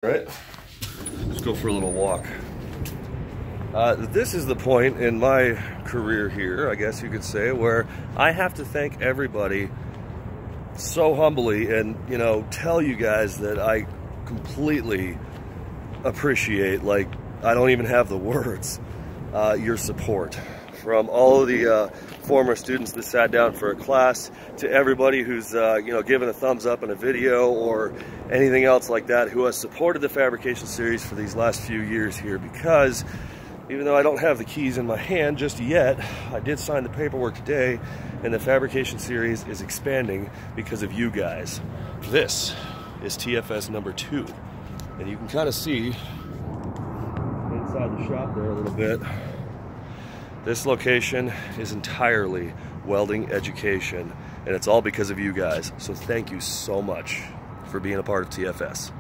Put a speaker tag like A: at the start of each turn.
A: Right, let's go for a little walk. This is the point in my career here, I guess you could say, where I have to thank everybody so humbly and, you know, tell you guys that I completely appreciate, like, I don't even have the words, your support. From all of the former students that sat down for a class, to everybody who's you know, given a thumbs up in a video or anything else like that, who has supported the fabrication series for these last few years here. Because even though I don't have the keys in my hand just yet, I did sign the paperwork today, and the fabrication series is expanding because of you guys. This is TFS number 2, and you can kind of see inside the shop there a little bit. This location is entirely welding education, and it's all because of you guys. So thank you so much for being a part of TFS.